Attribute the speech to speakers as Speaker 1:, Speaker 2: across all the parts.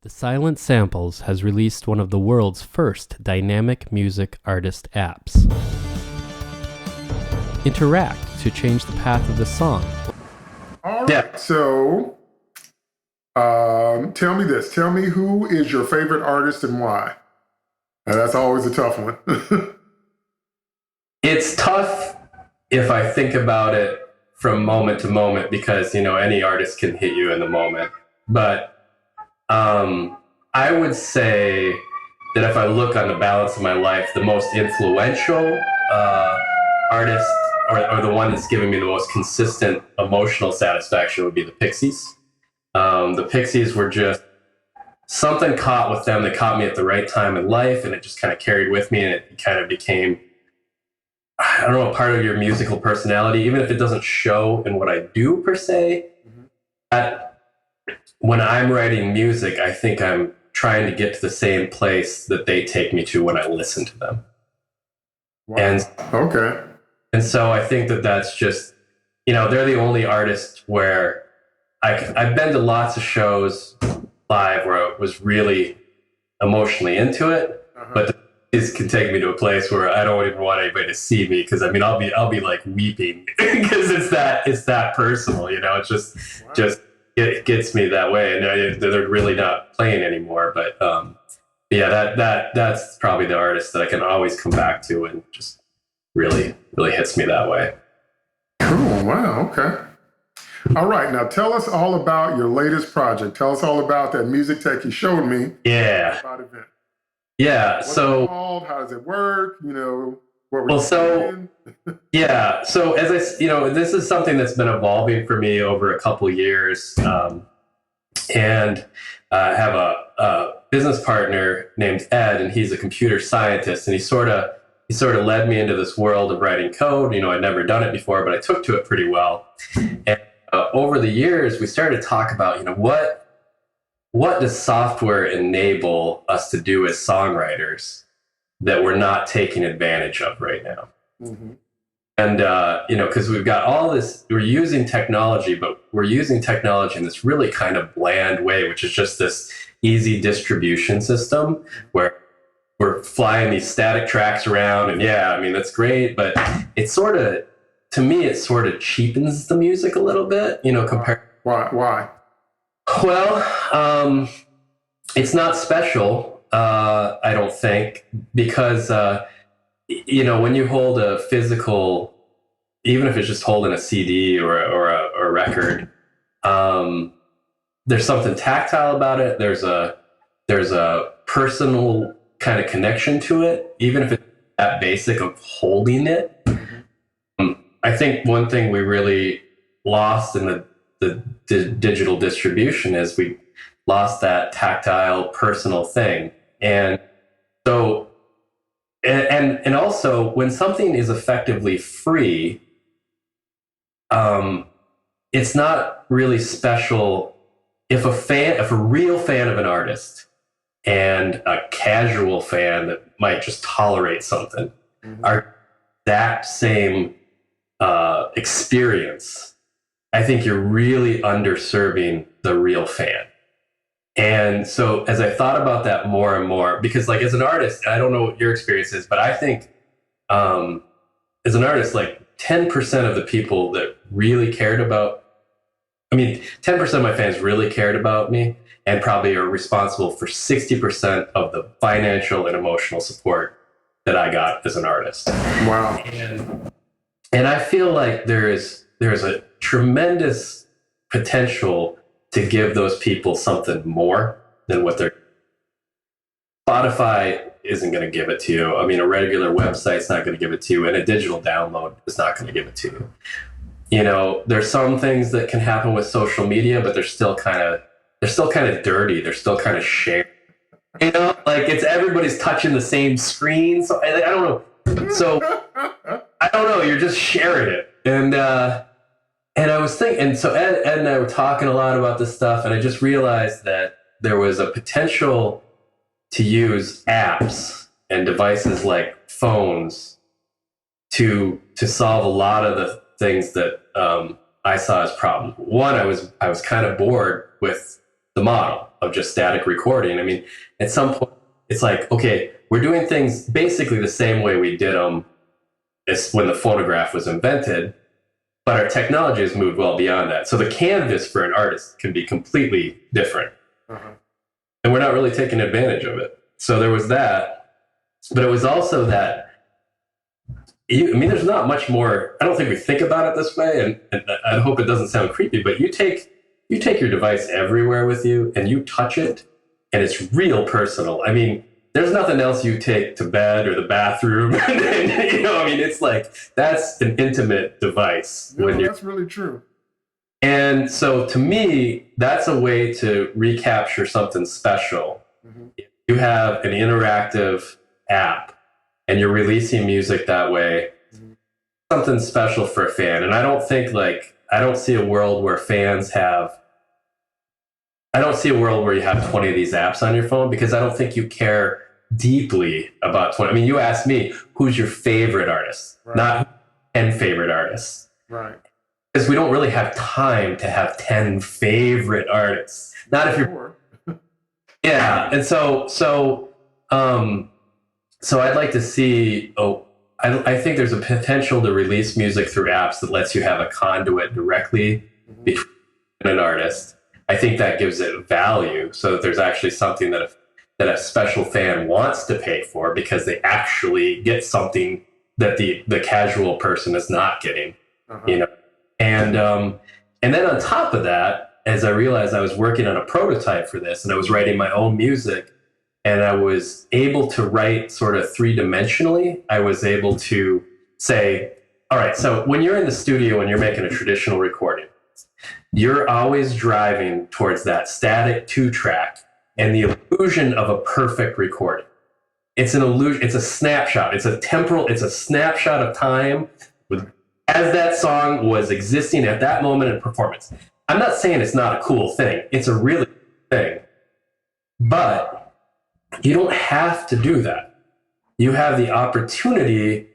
Speaker 1: The Silent Samples has released one of the world's first dynamic music artist apps. Interact to change the path of the song.
Speaker 2: All right, so tell me this. Tell me, who is your favorite artist and why? Now, that's always a tough one.
Speaker 3: It's tough if I think about it from moment to moment because, any artist can hit you in the moment. But I would say that if I look on the balance of my life, the most influential artist or the one that's given me the most consistent emotional satisfaction would be the Pixies. The Pixies were just something caught with them that caught me at the right time in life, and it just kind of carried with me, and it kind of became, I don't know, part of your musical personality, even if it doesn't show in what I do per se. That when I'm writing music, I think I'm trying to get to the same place that they take me to when I listen to them.
Speaker 2: Wow. And
Speaker 3: so I think that that's just, they're the only artist where I've been to lots of shows live where I was really emotionally into it, but this can take me to a place where I don't even want anybody to see me because I'll be like weeping because it's that personal, it's just it gets me that way, and they're really not playing anymore. But that's probably the artist that I can always come back to and just really hits me that way.
Speaker 2: Cool. Wow. Okay. All right. Now tell us all about your latest project. Tell us all about that music tech you showed me.
Speaker 3: Yeah.
Speaker 2: About event.
Speaker 3: Yeah.
Speaker 2: What's
Speaker 3: so
Speaker 2: it called? How does it work?
Speaker 3: Yeah. So as this is something that's been evolving for me over a couple of years, and I have a business partner named Ed, and he's a computer scientist, and he sort of led me into this world of writing code. I'd never done it before, but I took to it pretty well. And over the years, we started to talk about, what does software enable us to do as songwriters that we're not taking advantage of right now? Mm-hmm. And, because we've got all this, we're using technology, but we're using technology in this really kind of bland way, which is just this easy distribution system where we're flying these static tracks around. And that's great, but to me, it sort of cheapens the music a little bit, compared.
Speaker 2: Why?
Speaker 3: Well, it's not special, I don't think, because, when you hold a physical, even if it's just holding a CD or a record, there's something tactile about it. There's a personal kind of connection to it, even if it's that basic of holding it. I think one thing we really lost in the digital distribution is we lost that tactile, personal thing. And so, and also when something is effectively free, it's not really special if a real fan of an artist and a casual fan that might just tolerate something are that same experience, I think you're really underserving the real fan. And so as I thought about that more and more, because like as an artist, I don't know what your experience is, but I think as an artist, like 10% of the people that really cared about, 10% of my fans really cared about me and probably are responsible for 60% of the financial and emotional support that I got as an artist.
Speaker 2: Wow.
Speaker 3: And I feel like there's a tremendous potential to give those people something more than what they're. Spotify isn't going to give it to you. A regular website's not going to give it to you, and a digital download is not going to give it to you. There's some things that can happen with social media, but they're still kind of dirty. They're still kind of shared. Like it's everybody's touching the same screen. So I don't know. So I don't know. You're just sharing it, and I was thinking, and so Ed and I were talking a lot about this stuff, and I just realized that there was a potential to use apps and devices like phones to solve a lot of the things that I saw as problems. One, I was kind of bored with the model of just static recording. I mean, at some point, it's like, okay, we're doing things basically the same way we did them as when the phonograph was invented, but our technology has moved well beyond that. So the canvas for an artist can be completely different. And we're not really taking advantage of it. So there was that, but it was also that, I mean, there's not much more. I don't think we think about it this way, and I hope it doesn't sound creepy, but you take your device everywhere with you and you touch it, and it's real personal. I mean, there's nothing else you take to bed or the bathroom. And, you know, I mean, it's like, that's an intimate device.
Speaker 2: That's really true.
Speaker 3: And so to me, that's a way to recapture something special. If you have an interactive app and you're releasing music that way, something special for a fan. And I don't see a world where you have 20 of these apps on your phone, because I don't think you care deeply about 20. I mean, you asked me, who's your favorite artist? Right. Not 10 favorite artists.
Speaker 2: Right.
Speaker 3: Because we don't really have time to have 10 favorite artists. Not if you're... Yeah. And so I'd like to see, I think there's a potential to release music through apps that lets you have a conduit directly between an artist. I think that gives it value, so that there's actually something that a special fan wants to pay for, because they actually get something that the casual person is not getting, you know. And then on top of that, as I realized I was working on a prototype for this, and I was writing my own music, and I was able to write sort of three-dimensionally. I was able to say, all right, so when you're in the studio and you're making a traditional recording, you're always driving towards that static 2-track and the illusion of a perfect recording. It's an illusion, it's a snapshot, it's a snapshot of time as that song was existing at that moment in performance. I'm not saying it's not a cool thing. It's a really cool thing. But you don't have to do that. You have the opportunity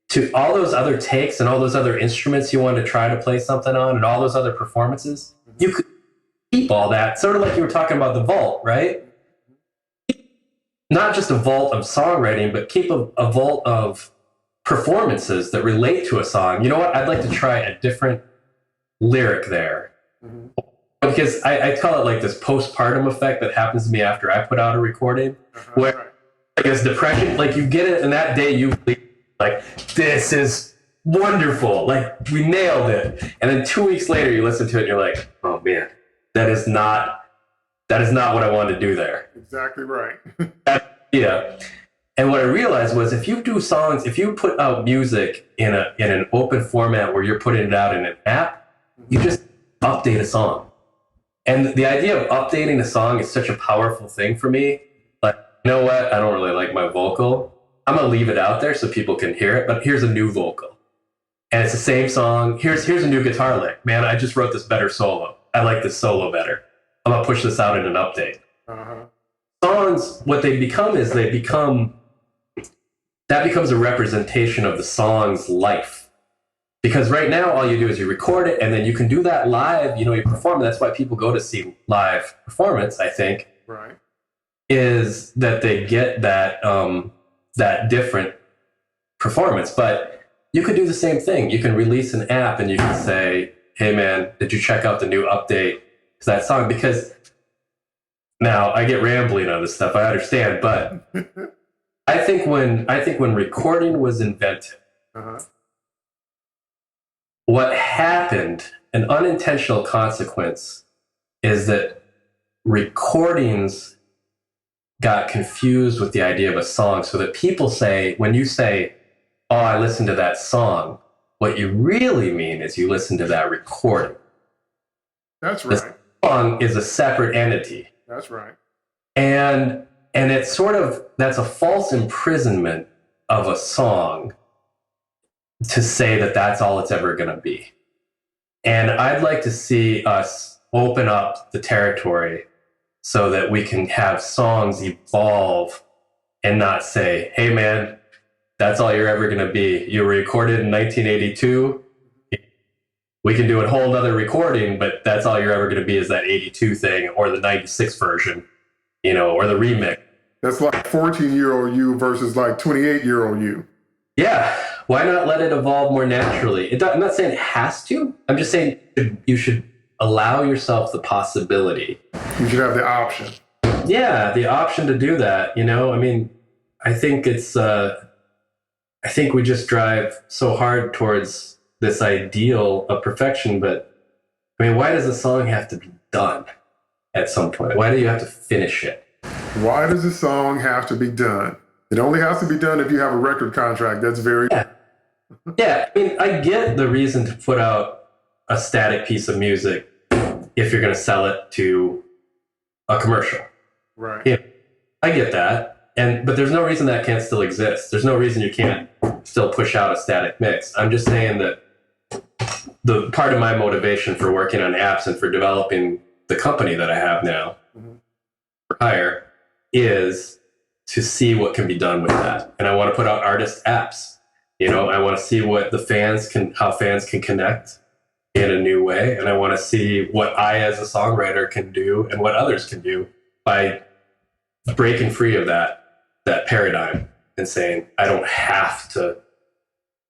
Speaker 3: to all those other takes and all those other instruments you want to try to play something on and all those other performances. You could keep all that, sort of like you were talking about the vault, right? Not just a vault of songwriting, but keep a vault of performances that relate to a song. You know what? I'd like to try a different lyric there. Because I call it like this postpartum effect that happens to me after I put out a recording, where I guess depression, like you get it, and that day you like, this is wonderful, like we nailed it, and then 2 weeks later you listen to it and you're like, oh man, that is not what I wanted to do there.
Speaker 2: Exactly right.
Speaker 3: Yeah. And what I realized was, if you put out music in an open format where you're putting it out in an app, you just update a song. And the idea of updating a song is such a powerful thing for me. Like, you know what? I don't really like my vocal. I'm going to leave it out there so people can hear it, but here's a new vocal. And it's the same song. Here's a new guitar lick. Man, I just wrote this better solo. I like this solo better. I'm going to push this out in an update. Songs, what they become is that becomes a representation of the song's life. Because right now, all you do is you record it, and then you can do that live. You know, you perform. That's why people go to see live performance, I think.
Speaker 2: Right.
Speaker 3: Is that they get that different performance. But you could do the same thing. You can release an app, and you can say, hey, man, did you check out the new update to that song? Because now I get rambling on this stuff. I understand. But I think when recording was invented, what happened, an unintentional consequence, is that recordings got confused with the idea of a song, so that people say, when you say, oh, I listened to that song, what you really mean is you listen to that recording.
Speaker 2: That's right.
Speaker 3: The song is a separate entity.
Speaker 2: That's right.
Speaker 3: And it's sort of, that's a false imprisonment of a song to say that that's all it's ever going to be. And I'd like to see us open up the territory so that we can have songs evolve and not say, hey man, that's all you're ever going to be. You were recorded in 1982. we can do a whole other recording, but that's all you're ever going to be is that 82 thing or the 96 version, or the remix.
Speaker 2: That's like 14-year-old you versus like 28-year-old you.
Speaker 3: Yeah. Why not let it evolve more naturally? I'm not saying it has to. I'm just saying you should allow yourself the possibility.
Speaker 2: You should have the option.
Speaker 3: Yeah, the option to do that. I think I think we just drive so hard towards this ideal of perfection, but why does a song have to be done at some point? Why do you have to finish it?
Speaker 2: Why does a song have to be done? It only has to be done if you have a record contract. That's very...
Speaker 3: Yeah, I get the reason to put out a static piece of music if you're going to sell it to a commercial.
Speaker 2: Right.
Speaker 3: Yeah, I get that. But there's no reason that can't still exist. There's no reason you can't still push out a static mix. I'm just saying that the part of my motivation for working on apps and for developing the company that I have now for hire is to see what can be done with that. And I want to put out artist apps. I want to see what how fans can connect in a new way. And I want to see what I as a songwriter can do and what others can do by breaking free of that paradigm and saying, I don't have to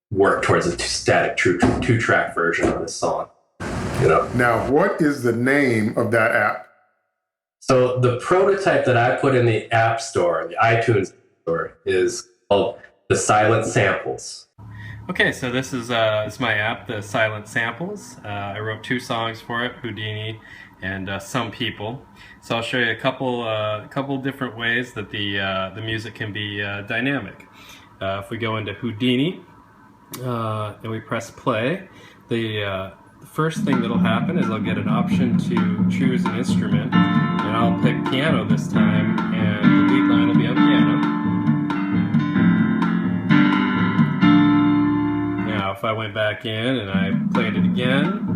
Speaker 3: work towards a static two-track version of this song.
Speaker 2: Now, what is the name of that app?
Speaker 3: So the prototype that I put in the App Store, the iTunes Store, is called The Silent Samples.
Speaker 1: Okay, so this is my app, The Silent Samples. I wrote 2 songs for it, Houdini and Some People. So I'll show you a couple different ways that the music can be dynamic. If we go into Houdini and we press play, the first thing that'll happen is I'll get an option to choose an instrument, and I'll pick piano this time, and the lead line will be on piano. Now if I went back in and I played it again,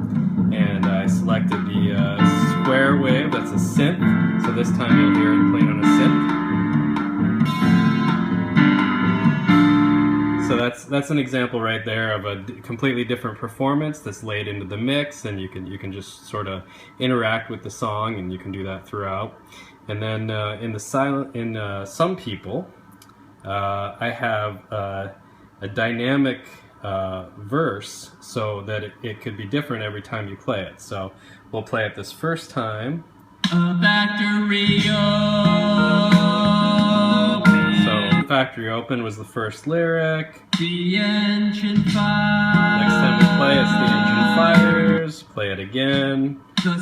Speaker 1: and I selected the square wave, that's a synth, so this time you'll hear it played on a synth. So that's an example right there of a completely different performance that's laid into the mix, and you can just sort of interact with the song, and you can do that throughout. And then in Some People, I have a dynamic verse so that it could be different every time you play it. So we'll play it this first time. A factory open. Factory Open was the first lyric. The engine fires. Next time we play, it's the engine fires. Play it again. The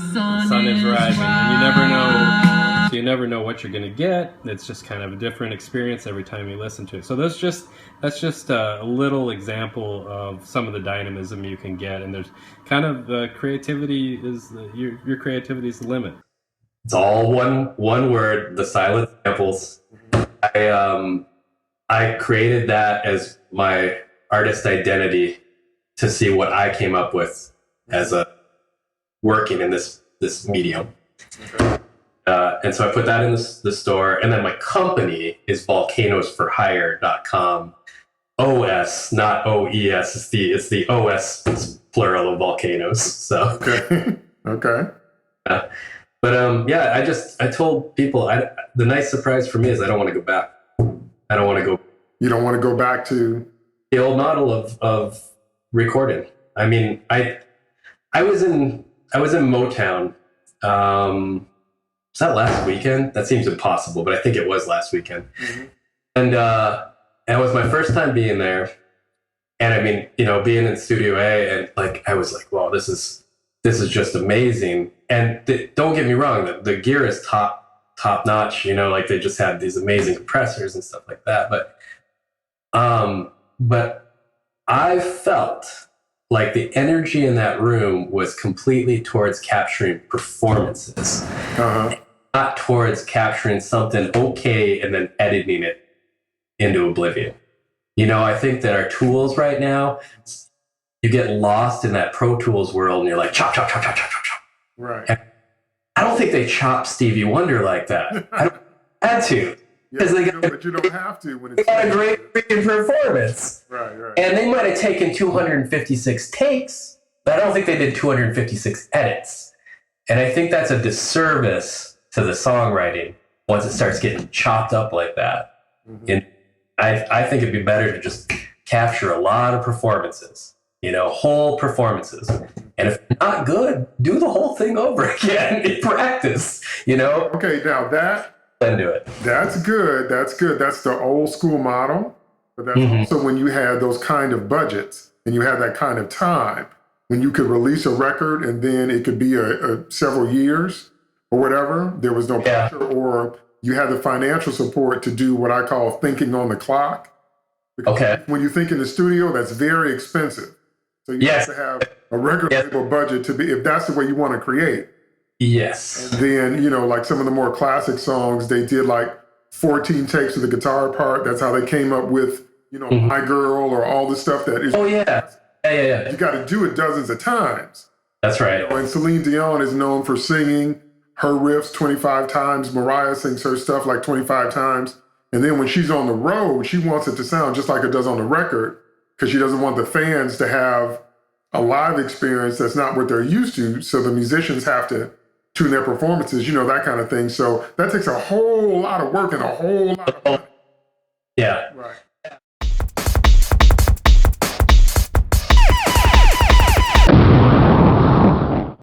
Speaker 1: sun is rising. And you never know what you're going to get. It's just kind of a different experience every time you listen to it. So that's just a little example of some of the dynamism you can get. And there's kind of creativity your creativity is the limit.
Speaker 3: It's all one word, The Silent Samples. I created that as my artist identity to see what I came up with as a working in this medium. Okay. And so I put that in the store, and then my company is volcanosforhire.com. OS, not OES. It's the OS plural of volcanoes. So
Speaker 2: okay.
Speaker 3: I told people the nice surprise for me is I don't want to go back. I don't want to go.
Speaker 2: You don't want to go back to
Speaker 3: the old model of recording. I was in Motown. Was that last weekend? That seems impossible, but I think it was last weekend. Mm-hmm. And it was my first time being there. And being in Studio A, and I was like, wow, this is just amazing. And don't get me wrong, the gear is top notch. They just had these amazing compressors and stuff like that. But I felt like the energy in that room was completely towards capturing performances, not towards capturing something okay and then editing it into oblivion. I think that our tools right now, you get lost in that Pro Tools world, and you're like chop, chop, chop, chop, chop, chop, chop.
Speaker 2: Right.
Speaker 3: And I don't think they chop Stevie Wonder like that. I don't had to.
Speaker 2: But you don't have to when it's
Speaker 3: got a great freaking performance.
Speaker 2: Right.
Speaker 3: And they might have taken 256 takes, But I don't think they did 256 edits. And I think that's a disservice to the songwriting once it starts getting chopped up like that. Mm-hmm. And I think it'd be better to just capture a lot of performances, whole performances. And if not good, do the whole thing over again in practice,
Speaker 2: Okay, now
Speaker 3: then do it.
Speaker 2: That's good. That's good. That's the old school model. But that's also when you had those kind of budgets and you had that kind of time when you could release a record and then it could be several years or whatever. There was no pressure, or you had the financial support to do what I call thinking on the clock. Because when you think in the studio, that's very expensive. So you have to have a record label budget to be, if that's the way you want to create.
Speaker 3: Yes.
Speaker 2: And then, like some of the more classic songs, they did like 14 takes of the guitar part. That's how they came up with, My Girl or all the stuff that is.
Speaker 3: Oh, yeah. Yeah.
Speaker 2: You got to do it dozens of times.
Speaker 3: That's right.
Speaker 2: And Celine Dion is known for singing her riffs 25 times. Mariah sings her stuff like 25 times. And then when she's on the road, she wants it to sound just like it does on the record because she doesn't want the fans to have a live experience that's not what they're used to. So the musicians have to tune their performances, that kind of thing. So that takes a whole lot of work and a whole lot of money.
Speaker 3: Yeah.
Speaker 2: Right.